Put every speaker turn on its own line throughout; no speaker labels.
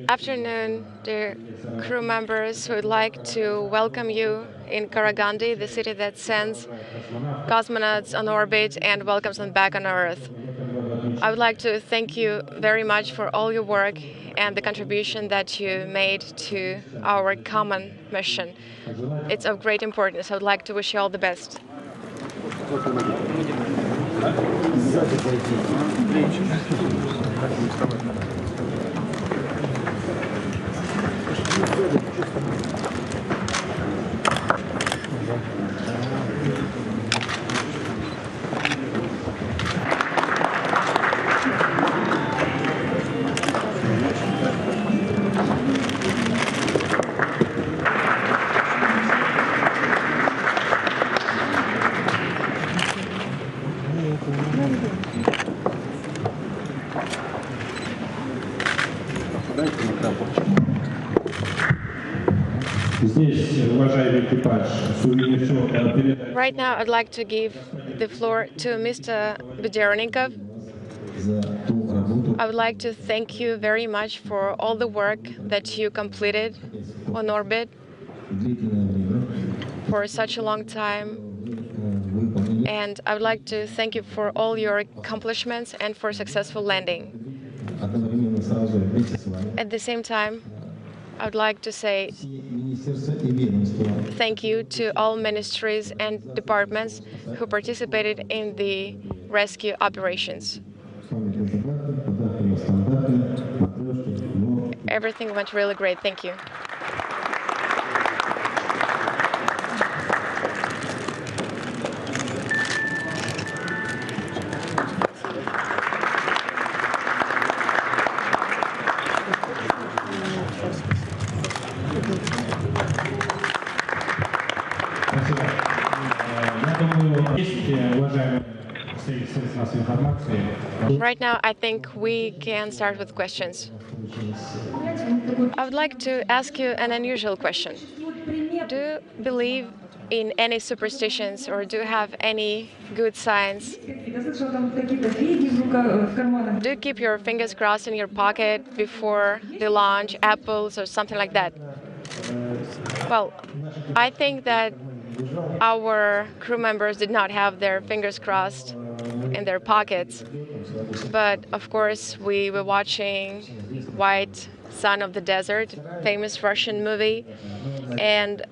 afternoon, dear crew members. We would like to welcome you in Karaganda, the city that sends cosmonauts on orbit and welcomes them back on Earth. I would like to thank you very much for all your work and the contribution that you made to our common mission. It's of great importance. I would like to wish you all the best. Right now, I'd like to give the floor to Mr. Borisenko. I would like to thank you very much for all the work that you completed on orbit for such a long time. And I would like to thank you for all your accomplishments and for successful landing. At the same time, I would like to say thank you to all ministries and departments who participated in the rescue operations. Everything went really great. Thank you. Right now, I think we can start with questions. I would like to ask you an unusual question. Do you believe in any superstitions or do you have any good signs? Do you keep your fingers crossed in your pocket before the launch, apples or something like that? Well, I think that our crew members did not have their fingers crossed in their pockets. But of course, we were watching White Son of the Desert, famous Russian movie. And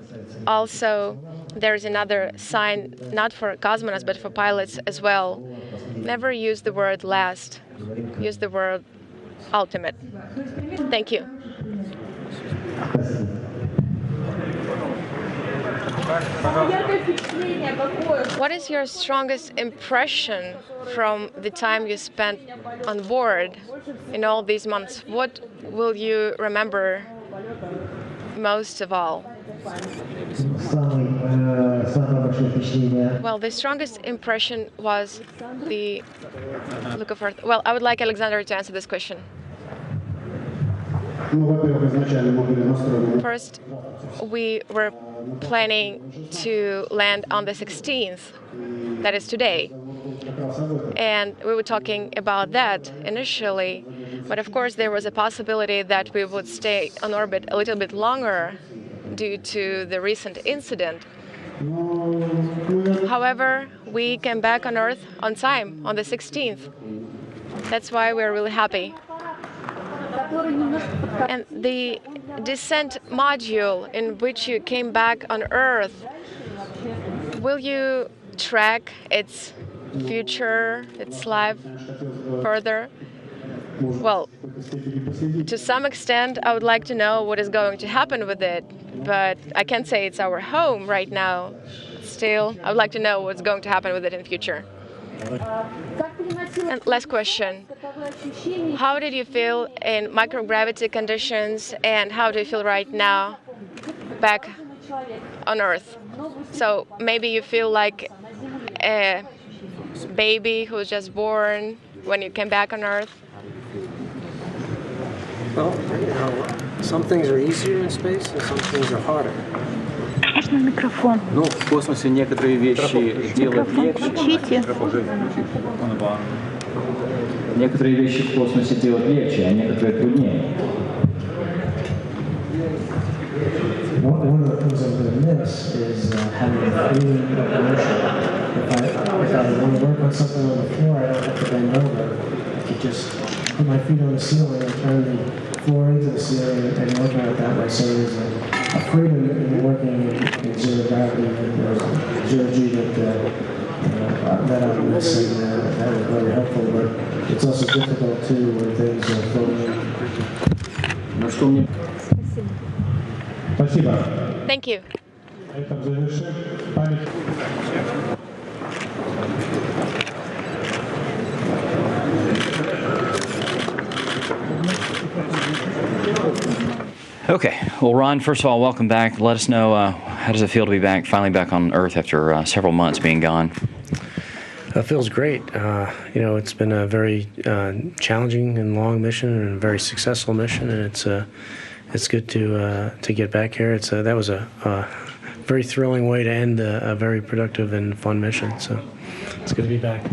also, there's another sign, not for cosmonauts, but for pilots as well. Never use the word last. Use the word ultimate. Thank you. What is your strongest impression from the time you spent on board in all these months? What will you remember most of all? Well, the strongest impression was the look of Earth. Well, I would like Alexander to answer this question. First, we were planning to land on the 16th, that is today. And we were talking about that initially, but of course there was a possibility that we would stay on orbit a little bit longer due to the recent incident. However, we came back on Earth on time, on the 16th. That's why we're really happy. And the descent module in which you came back on Earth, will you track its future, its life further? Well, to some extent, I would like to know what is going to happen with it, but I can't say it's our home right now. Still, I would like to know what's going to happen with it in the future. And last question. How did you feel in microgravity conditions and how do you feel right now back on Earth? So maybe you feel like a baby who was just born when you came back on Earth?
Well, you know, some things are easier in space and some things are harder.
Можно микрофон?
Ну, в космосе некоторые вещи делать легче.
Включите.
Некоторые вещи в космосе делать легче, а некоторые труднее.
One of the things I'm going to miss is having a feeling of motion. If I want to work on something on the floor, I don't have to bend over. I could just put my feet on the ceiling and turn the floor into the ceiling and work on it that way. So there's a freedom in working in zero gravity, zero G that I would miss, and that was very helpful. But it's also difficult too when things are floating.
Thank you.
Okay. Well, Ron, first of all, welcome back. Let us know, how does it feel to be finally back on Earth after several months being gone?
It feels great. It's been a very challenging and long mission and a very successful mission, and it's good to get back here. That was a very thrilling way to end a very productive and fun mission. So it's good to be back.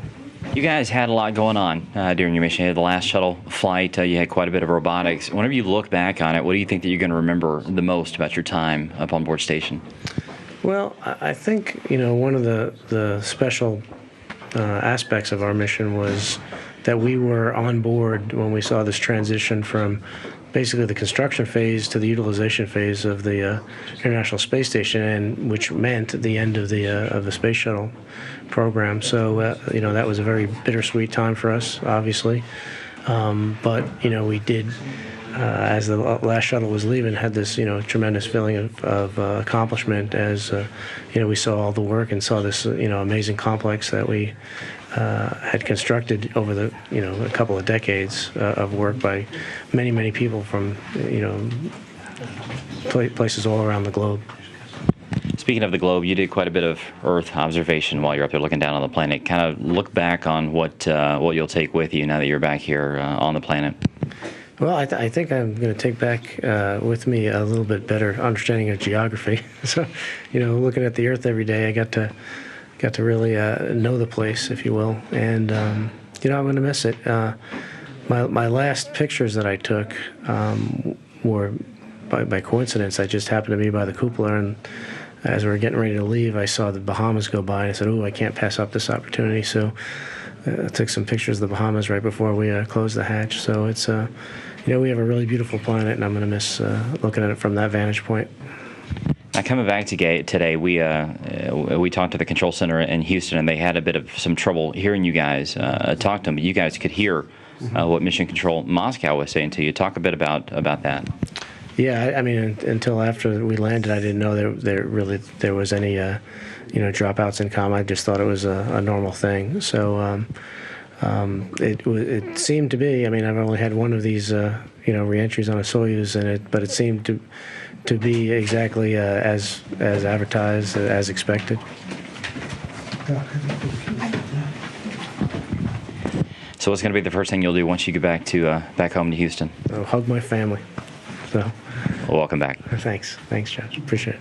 You guys had a lot going on during your mission. You had the last shuttle flight. You had quite a bit of robotics. Whenever you look back on it, what do you think that you're going to remember the most about your time up on board station?
Well, I think one of the special aspects of our mission was that we were on board when we saw this transition from basically the construction phase to the utilization phase of the International Space Station, and which meant the end of the space shuttle program. So that was a very bittersweet time for us, obviously. But we did, as the last shuttle was leaving, had this tremendous feeling of accomplishment as we saw all the work and saw this amazing complex that we had constructed over the a couple of decades of work by many people from places all around the globe.
Speaking of the globe, you did quite a bit of Earth observation while you're up there looking down on the planet. Kind of look back on what you'll take with you now that you're back here on the planet.
Well, I think I'm going to take back with me a little bit better understanding of geography. So, looking at the Earth every day, I got to really know the place, if you will, and I'm going to miss it. My last pictures that I took were by coincidence. I just happened to be by the cupola, and as we were getting ready to leave, I saw the Bahamas go by, and I said, "Oh, I can't pass up this opportunity." So I took some pictures of the Bahamas right before we closed the hatch. So it's we have a really beautiful planet, and I'm going to miss looking at it from that vantage point.
Now, coming back today, we talked to the control center in Houston, and they had a bit of some trouble hearing you guys talk to them. But you guys could hear what Mission Control Moscow was saying to you. Talk a bit about that.
Yeah, I mean, until after we landed, I didn't know there was any dropouts in comm. I just thought it was a normal thing. So it seemed to be. I mean, I've only had one of these reentries on a Soyuz, but it seemed to be exactly as advertised, as expected.
So what's going to be the first thing you'll do once you get back home to Houston?
I'll hug my family. So.
Well, welcome back.
Thanks, Josh. Appreciate it.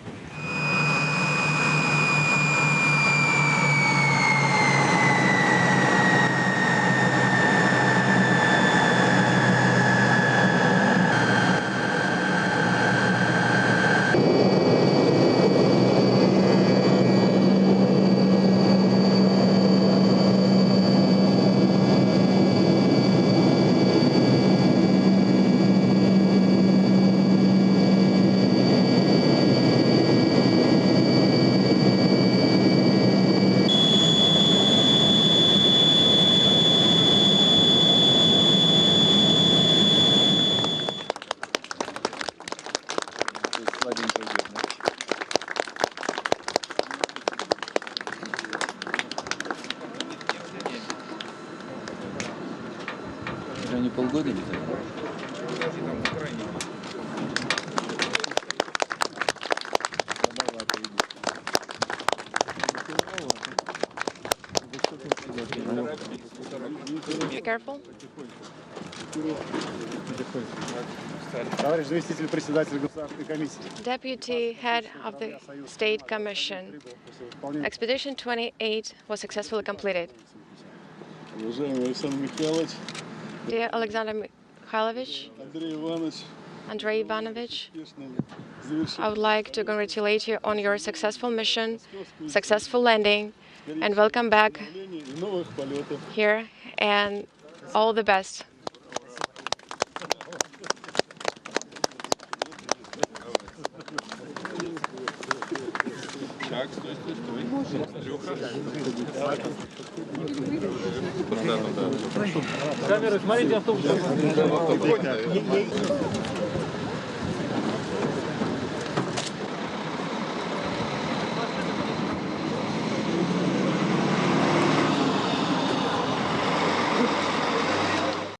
Не полгода не так?
Be careful. Deputy Head of the State Commission. Expedition 28 was successfully completed. Dear Alexander Mikhailovich, Andrey Ivanovich. I would like to congratulate you on your successful mission, successful landing, and welcome back here, and all the best.
Камеры, смотрите, автобус.